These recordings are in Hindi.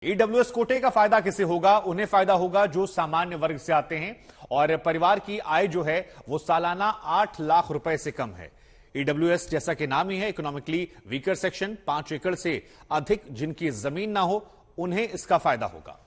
ईडब्ल्यूएस कोटे का फायदा किसे होगा? उन्हें फायदा होगा जो सामान्य वर्ग से आते हैं और परिवार की आय जो है वो सालाना 8 लाख रुपए से कम है। ईडब्ल्यूएस जैसा कि नाम ही है, इकोनॉमिकली वीकर सेक्शन, 5 एकड़ से अधिक जिनकी जमीन ना हो उन्हें इसका फायदा होगा।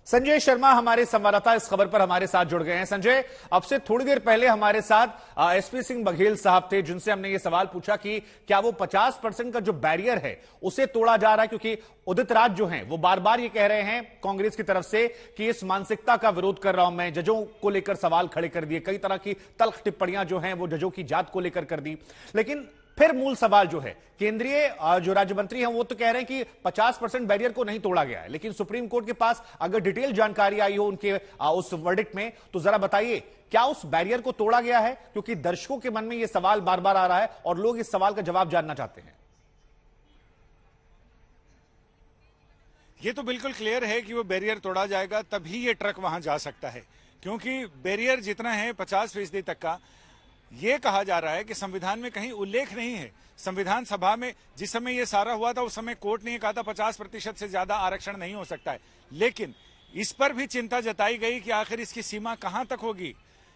संजय शर्मा हमारे संवाददाता इस खबर पर हमारे साथ जुड़ गए हैं। संजय, अब से थोड़ी देर पहले हमारे साथ एसपी सिंह बघेल साहब थे, जिनसे हमने ये सवाल पूछा कि क्या वो 50% का जो बैरियर है उसे तोड़ा जा रहा है, क्योंकि उदित राज जो हैं वो बार बार ये कह रहे हैं कांग्रेस की तरफ से कि इस मानसिकता का विरोध कर रहा हूं मैं, जजों को लेकर सवाल खड़े कर दिए, कई तरह की तल्ख टिप्पणियां जो हैं वो जजों की जात को लेकर कर दी। लेकिन फिर मूल सवाल जो है, केंद्रीय जो राज्य मंत्री हैं वो तो कह रहे हैं कि 50% बैरियर को नहीं तोड़ा गया है, लेकिन सुप्रीम कोर्ट के पास अगर डिटेल जानकारी आई हो उनके उस वर्डिक्ट में, तो जरा बताइए क्या उस बैरियर को तोड़ा गया है? क्योंकि दर्शकों के मन में यह सवाल बार बार आ रहा है और लोग इस सवाल का जवाब जानना चाहते हैं। ये तो बिल्कुल क्लियर है कि वो बैरियर तोड़ा जाएगा तभी ये ट्रक वहां जा सकता है, क्योंकि बैरियर जितना है 50% तक का, ये कहा जा रहा है कि संविधान में कहीं उल्लेख नहीं है। संविधान सभा में जिस समय ये सारा हुआ था उस समय कोर्ट ने कहा था 50% से ज्यादा आरक्षण नहीं हो सकता है, लेकिन इस पर भी चिंता जताई गई कि आखिर इसकी सीमा कहां तक होगी।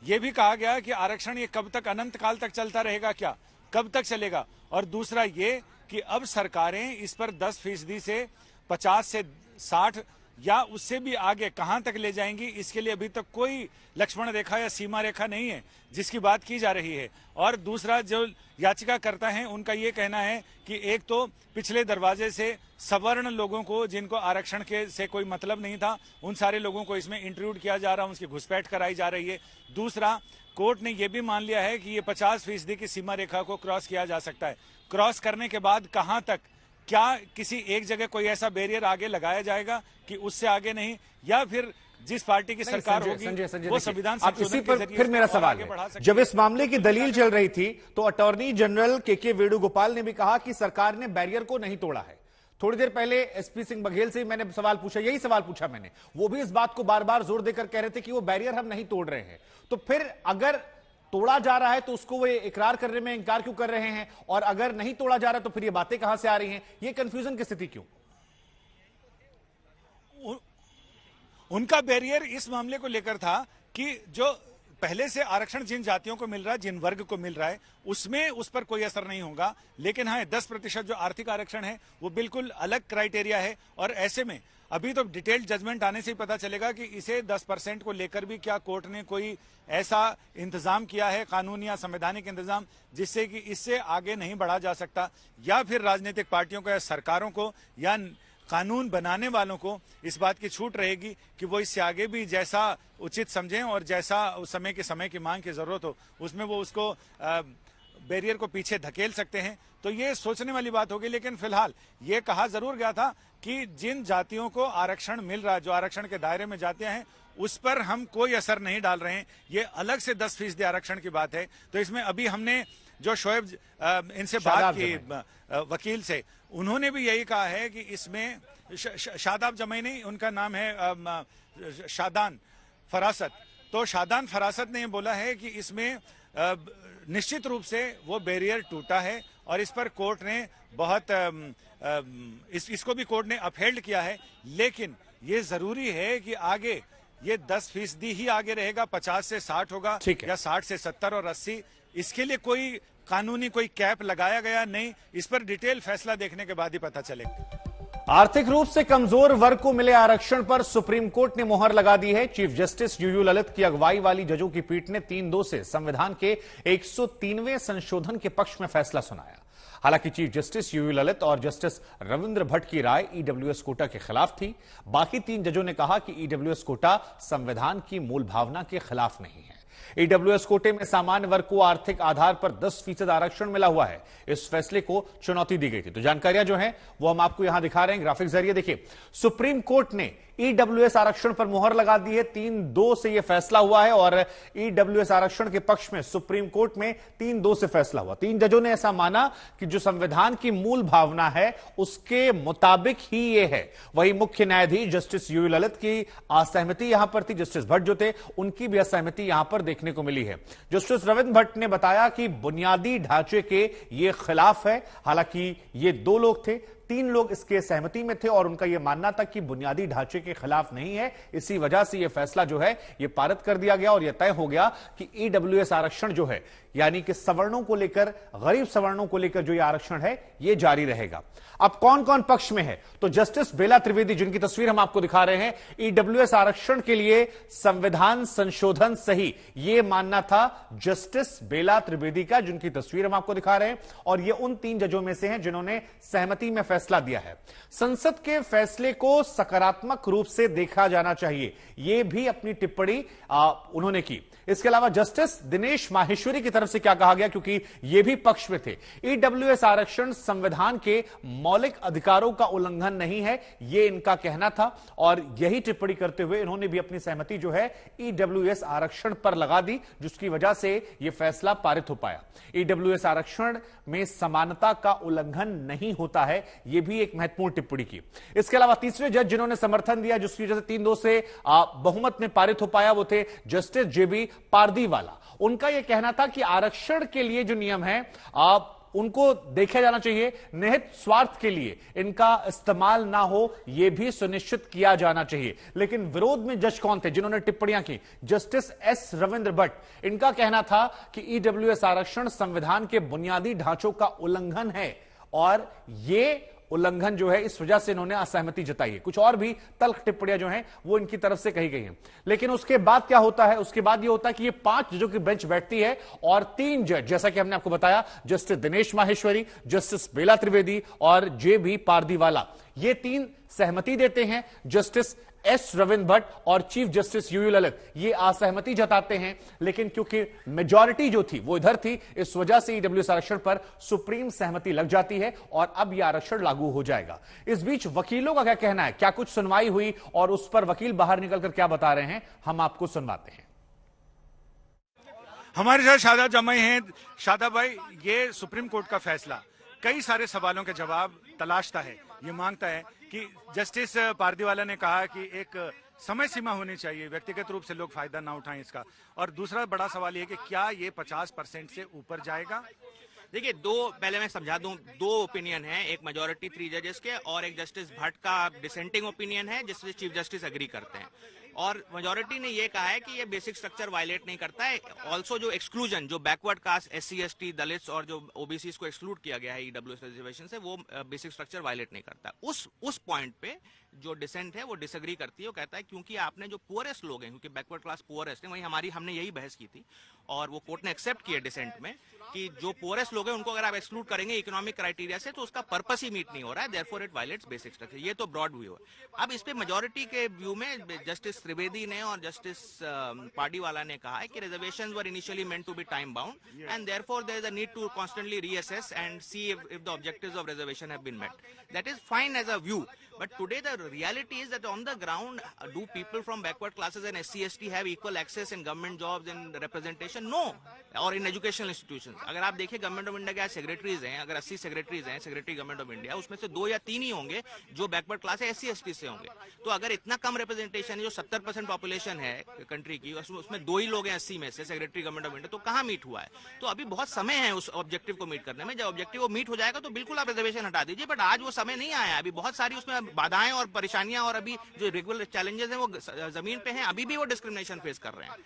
ये भी कहा गया कि आरक्षण ये कब तक, अनंत काल तक चलता रहेगा क्या, कब तक चलेगा। और दूसरा ये कि अब सरकारें इस पर 10% से 50 से 60 या उससे भी आगे कहां तक ले जाएंगी, इसके लिए अभी तक कोई लक्ष्मण रेखा या सीमा रेखा नहीं है जिसकी बात की जा रही है। और दूसरा, जो याचिकाकर्ता हैं उनका ये कहना है कि एक तो पिछले दरवाजे से सवर्ण लोगों को, जिनको आरक्षण के से कोई मतलब नहीं था, उन सारे लोगों को इसमें इंट्रूड किया जा रहा है, उनकी घुसपैठ कराई जा रही है। दूसरा, कोर्ट ने यह भी मान लिया है कि ये 50% की सीमा रेखा को क्रॉस किया जा सकता है। क्रॉस करने के बाद कहां तक, क्या किसी एक जगह कोई ऐसा बैरियर आगे लगाया जाएगा कि उससे आगे नहीं, या फिर जिस पार्टी की सरकार होगी वो संविधान संशोधन के जरिए। फिर मेरा सवाल है, जब इस मामले की दलील चल रही थी तो अटॉर्नी जनरल के वेणुगोपाल ने भी कहा कि सरकार ने बैरियर को नहीं तोड़ा है। थोड़ी देर पहले एसपी सिंह बघेल से मैंने सवाल पूछा, यही सवाल पूछा मैंने, वो भी इस बात को बार बार जोर देकर कह रहे थे कि वो बैरियर हम नहीं तोड़ रहे हैं। तो फिर अगर तोड़ा जा रहा है तो उसको वो इकरार करने में इंकार क्यों कर रहे हैं, और अगर नहीं तोड़ा जा रहा तो फिर ये बातें कहां से आ रही हैं? ये कंफ्यूजन की स्थिति क्यों? उनका बैरियर इस मामले को लेकर था कि जो पहले से आरक्षण जिन जातियों को मिल रहा है, जिन वर्ग को मिल रहा है, उसमें उस पर कोई असर नहीं होगा। लेकिन हाँ, 10% जो आर्थिक आरक्षण है वो बिल्कुल अलग क्राइटेरिया है, और ऐसे में अभी तो डिटेल्ड जजमेंट आने से ही पता चलेगा कि इसे 10% को लेकर भी क्या कोर्ट ने कोई ऐसा इंतजाम किया है, कानूनी या संवैधानिक इंतजाम, जिससे कि इससे आगे नहीं बढ़ा जा सकता, या फिर राजनीतिक पार्टियों को या सरकारों को या कानून बनाने वालों को इस बात की छूट रहेगी कि वो इससे आगे भी जैसा उचित समझें और जैसा उस समय की मांग की जरूरत हो उसमें वो उसको बैरियर को पीछे धकेल सकते हैं। तो ये सोचने वाली बात होगी। लेकिन फिलहाल ये कहा जरूर गया था कि जिन जातियों को आरक्षण मिल रहा है, जो आरक्षण के दायरे में जातियां हैं, उस पर हम कोई असर नहीं डाल रहे हैं। ये अलग से 10% आरक्षण की बात है। तो इसमें अभी हमने जो शोएब इनसे बात की वकील से, उन्होंने भी यही कहा है कि इसमें शादाब जमाई नहीं, उनका नाम है शादान फरासत। तो शादान फरासत ने बोला है कि इसमें निश्चित रूप से वो बैरियर टूटा है, और इस पर कोर्ट ने बहुत इसको भी कोर्ट ने अपहेल्ड किया है। लेकिन ये जरूरी है कि आगे ये 10% ही आगे रहेगा, 50 से 60 होगा या 60 से 70 और 80, इसके लिए कोई कानूनी कोई कैप लगाया गया नहीं। इस पर डिटेल फैसला देखने के बाद ही पता चलेगा। आर्थिक रूप से कमजोर वर्ग को मिले आरक्षण पर सुप्रीम कोर्ट ने मोहर लगा दी है। चीफ जस्टिस यूयू ललित की अगुवाई वाली जजों की पीठ ने 3-2 से संविधान के 103वें संशोधन के पक्ष में फैसला सुनाया। हालांकि चीफ जस्टिस यूयू ललित और जस्टिस रविंद्र भट्ट की राय ईडब्ल्यूएस कोटा के खिलाफ थी। बाकी 3 जजों ने कहा कि ईडब्ल्यूएस कोटा संविधान की मूल भावना के खिलाफ नहीं है। ईडब्ल्यूएस कोटे में सामान्य वर्ग को आर्थिक आधार पर 10% आरक्षण मिला हुआ है। इस फैसले को चुनौती दी गई थी। तो जानकारियां जो हैं वो हम आपको यहां दिखा रहे हैं ग्राफिक जरिए। देखिए, सुप्रीम कोर्ट ने ईडब्ल्यूएस आरक्षण पर मोहर लगा दी है। 3-2 से यह फैसला हुआ है और ईडब्ल्यूएस आरक्षण के पक्ष में सुप्रीम कोर्ट में 3-2 से फैसला हुआ। 3 जजों ने ऐसा माना कि जो संविधान की मूल भावना है उसके मुताबिक ही यह है। वही मुख्य न्यायाधीश जस्टिस यूयू ललित की असहमति यहां पर थी। जस्टिस भट्ट जो थे उनकी भी असहमति यहां पर देखने को मिली है। जस्टिस रविंद्र भट्ट ने बताया कि बुनियादी ढांचे के ये खिलाफ है। हालांकि ये 2 लोग थे, 3 लोग इसके सहमति में थे और उनका यह मानना था कि बुनियादी ढांचे के खिलाफ नहीं है। इसी वजह से यह फैसला जो है यह पारित कर दिया गया और यह तय हो गया कि ईडब्ल्यूएस आरक्षण जो है, यानी कि सवर्णों को लेकर, गरीब सवर्णों को लेकर जो यह आरक्षण है यह जारी रहेगा। अब कौन कौन पक्ष में है? तो जस्टिस बेला त्रिवेदी, जिनकी तस्वीर हम आपको दिखा रहे हैं, ईडब्ल्यूएस आरक्षण के लिए संविधान संशोधन सही, यह मानना था जस्टिस बेला त्रिवेदी का, जिनकी तस्वीर हम आपको दिखा रहे हैं। और यह उन 3 जजों में से हैं जिन्होंने सहमति में फैसला दिया है। संसद के फैसले को सकारात्मक रूप से देखा जाना चाहिए, यह भी अपनी टिप्पणी उन्होंने की। इसके अलावा जस्टिस दिनेश माहेश्वरी की तरफ से क्या कहा गया, क्योंकि ये भी पक्ष में थे, ईडब्ल्यूएस आरक्षण संविधान के मौलिक अधिकारों का उल्लंघन नहीं है, यह इनका कहना था। और यही टिप्पणी करते हुए इन्होंने भी अपनी सहमति जो है ईडब्ल्यूएस आरक्षण पर लगा दी, जिसकी वजह से यह फैसला पारित हो पाया। ईडब्ल्यूएस आरक्षण में समानता का उल्लंघन नहीं होता है, यह भी एक महत्वपूर्ण टिप्पणी की। इसके अलावा तीसरे जज जिन्होंने समर्थन दिया, जिसकी वजह से 3-2 से बहुमत में पारित हो पाया, वो थे जस्टिस जेबी पारदीवाला। उनका यह कहना था कि आरक्षण के लिए जो नियम है उनको देखा जाना चाहिए, निहित स्वार्थ के लिए इनका इस्तेमाल ना हो, यह भी सुनिश्चित किया जाना चाहिए। लेकिन विरोध में जज कौन थे जिन्होंने टिप्पणियां की? Justice S Ravindra Bhatt. इनका कहना था कि ईडब्ल्यूएस आरक्षण संविधान के बुनियादी ढांचों का उल्लंघन है और यह उल्लंघन जो है, इस वजह से इन्होंने असहमति जताई है। कुछ और भी तल्ख टिप्पणियां जो हैं वो इनकी तरफ से कही गई हैं। लेकिन उसके बाद क्या होता है? उसके बाद ये होता है कि ये 5 जजों की बेंच बैठती है और 3 जज, जैसा कि हमने आपको बताया, जस्टिस दिनेश माहेश्वरी, जस्टिस बेला त्रिवेदी और जेबी पारदीवाला, ये 3 सहमति देते हैं। जस्टिस एस रविंद्र भट्ट और चीफ जस्टिस यूयू ललित ये असहमति जताते हैं। लेकिन क्योंकि मेजॉरिटी जो थी वो इधर थी, इस वजह से ईडब्ल्यूएस आरक्षण पर सुप्रीम सहमति लग जाती है और अब यह आरक्षण लागू हो जाएगा। इस बीच वकीलों का क्या कहना है, क्या कुछ सुनवाई हुई और उस पर वकील बाहर निकलकर क्या बता रहे हैं, हम आपको सुनवाते हैं। हमारे साथ शादाब जमाई हैं। शादाब भाई, ये सुप्रीम कोर्ट का फैसला कई सारे सवालों के जवाब तलाशता है। ये मांगता है कि जस्टिस पारदीवाला ने कहा कि एक समय सीमा होनी चाहिए, व्यक्तिगत रूप से लोग फायदा ना उठाएं इसका। और दूसरा बड़ा सवाल ये कि क्या ये 50% से ऊपर जाएगा? देखिए, पहले मैं समझा दूं, 2 ओपिनियन है, एक मेजॉरिटी 3 जजेस के और एक जस्टिस भट्ट का डिसेंटिंग ओपिनियन है, जिससे चीफ जस्टिस एग्री करते हैं। और मेजॉरिटी ने ये कहा है कि ये बेसिक स्ट्रक्चर वायलेट नहीं करता है। ऑल्सो जो एक्सक्लूजन, जो backward caste, SC ST, Dalits और जो ओबीसीज को एक्सक्लूड किया गया है ईडब्ल्यूएस रिजर्वेशन से, वो बेसिक स्ट्रक्चर वायलेट नहीं करता। उस पॉइंट पे जो डिसेंट है वो डिसएग्री करती है। वो कहता है क्योंकि आपने जो पुअरेस्ट लोग हैं, क्योंकि बैकवर्ड क्लास पुअरेस्ट है, वही हमने यही बहस की थी और वो कोर्ट ने एक्सेप्ट किया डिसेंट में कि जो पुअरेस्ट लोग हैं उनको अगर आप एक्सक्लूड करेंगे इकोनॉमिक क्राइटेरिया से तो उसका पर्पस ही मीट नहीं हो रहा है, therefore it violets basic structure. ये तो ब्रॉड व्यू है। अब इस पे मेजॉरिटी के व्यू में जस्टिस त्रिवेदी ने और जस्टिस पारदीवाला ने कहा है कि reservations were initially meant to be time bound and therefore there is a need to constantly reassess and see if the objectives of reservation have been met. That is fine as a view, but today the reality is that on the ground, do people from backward classes and SC ST have equal access in government jobs and representation? No. और in educational institutions, अगर आप देखिए गवर्नमेंट ऑफ इंडिया के सेक्रेटरीज हैं, अगर 80 सेक्रेटरीज हैं, सेक्रेटरी गवर्नमेंट ऑफ इंडिया, उसमें से 2 या 3 ही होंगे जो बैकवर्ड क्लास है, SC ST से होंगे। तो अगर इतना कम रिप्रेजेंटेशन है, जो 70% पॉपुलेशन है कंट्री की, उसमें 2 ही लोग हैं 80 में से सेक्रेटरी गवर्नमेंट ऑफ इंडिया, तो कहाँ मीट हुआ है? तो अभी बहुत समय है उस ऑब्जेक्टिव को मीट करने में। जब ऑब्जेक्टिव को मीट हो जाएगा तो बिल्कुल आप रिजर्वेशन हटा दीजिए, बट आज वो समय नहीं आया। अभी बहुत सारी उसमें बाधाएं और परेशानियां और अभी जो रेगुलर चैलेंजेस हैं वो जमीन पे हैं, अभी भी वो डिस्क्रिमिनेशन फेस कर रहे हैं।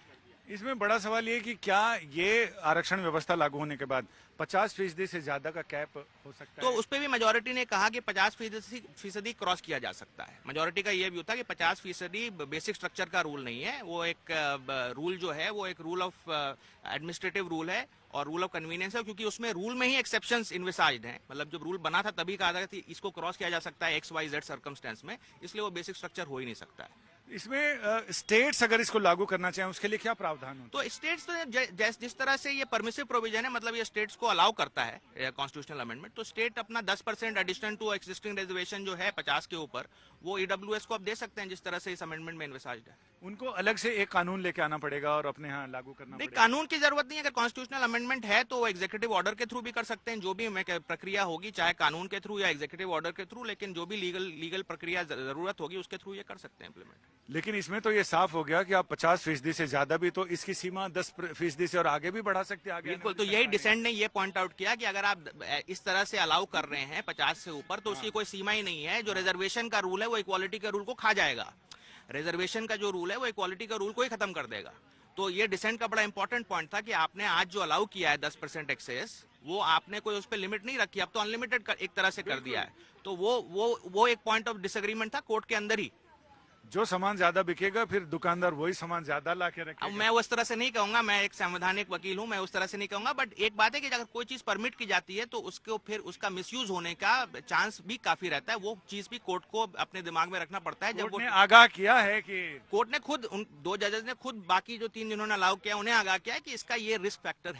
इसमें बड़ा सवाल ये कि क्या ये आरक्षण व्यवस्था लागू होने के बाद 50% से ज्यादा का कैप हो सकता है? तो उस पर भी मेजॉरिटी ने कहा कि 50% क्रॉस किया जा सकता है। मेजॉरिटी का ये व्यू था कि 50% बेसिक स्ट्रक्चर का रूल नहीं है, वो एक रूल जो है वो एक रूल ऑफ एडमिनिस्ट्रेटिव रूल है और रूल ऑफ कन्वीनियंस है, क्योंकि उसमें रूल में ही एक्सेप्शंस इन्विसाइज्ड हैं। मतलब जब रूल बना था तभी कहा था कि इसको क्रॉस किया जा सकता है XYZ सर्कमस्टेंस में, इसलिए वो बेसिक स्ट्रक्चर हो ही नहीं सकता है। इसमें स्टेट्स अगर इसको लागू करना चाहें उसके लिए क्या प्रावधान हो? तो स्टेट्स तो जिस तरह से ये परमिसिव प्रोविजन है, मतलब ये स्टेट्स को अलाउ करता है कॉन्स्टिट्यूशनल अमेंडमेंट, तो स्टेट अपना 10% एडिशन टू एक्सिस्टिंग रिजर्वेशन जो है 50 के ऊपर, वो ईडब्ल्यूएस को अब दे सकते हैं जिस तरह से इस अमेंडमेंट में इन्विसाइज्ड है। उनको अलग से एक कानून लेके आना पड़ेगा और अपने यहाँ लागू करना पड़ेगा? कानून की जरूरत नहीं है। अगर कॉन्स्टिट्यूशनल अमेंडमेंट है तो एग्जीक्यूटिव ऑर्डर के थ्रू भी कर सकते हैं, जो भी प्रक्रिया होगी, चाहे कानून के थ्रू या एग्जीक्यूटिव ऑर्डर के थ्रू, लेकिन जो भी लीगल प्रक्रिया जरूरत होगी उसके थ्रू ये कर सकते हैं इम्प्लीमेंट। लेकिन इसमें तो ये साफ हो गया कि आप 50% से ज्यादा भी, तो इसकी सीमा 10% से और आगे भी बढ़ा सकते हैं आगे। बिल्कुल, तो यही डिसेंट ने ये पॉइंट आउट किया कि अगर आप इस तरह से अलाउ कर रहे हैं 50 से ऊपर, तो उसकी कोई सीमा ही नहीं है। जो रिजर्वेशन का रूल है वो इक्वालिटी के रूल को खा जाएगा। रिजर्वेशन का जो रूल है वो इक्वालिटी का रूल को ही खत्म कर देगा। तो ये डिसेंट का बड़ा इंपॉर्टेंट पॉइंट था कि आपने आज जो अलाउ किया है 10% एक्सेस, वो आपने कोई उस पर लिमिट नहीं रखी, अब तो अनलिमिटेड एक तरह से कर दिया है। तो वो एक पॉइंट ऑफ डिसएग्रीमेंट था कोर्ट के अंदर ही। जो सामान ज्यादा बिकेगा फिर दुकानदार वही सामान ज्यादा ला के रखेगा। अब मैं उस तरह से नहीं कहूंगा, मैं एक संवैधानिक वकील हूं, मैं उस तरह से नहीं कहूंगा, बट एक बात है कि अगर कोई चीज परमिट की जाती है तो उसको फिर उसका मिसयूज होने का चांस भी काफी रहता है। वो चीज भी कोर्ट को अपने दिमाग में रखना पड़ता है। जब कोर्ट ने आगाह किया है कि कोर्ट ने खुद, उन 2 जजेस ने खुद, बाकी जो 3 जिन्होंने अलाउ किया उन्हें आगाह किया है कि इसका ये रिस्क फैक्टर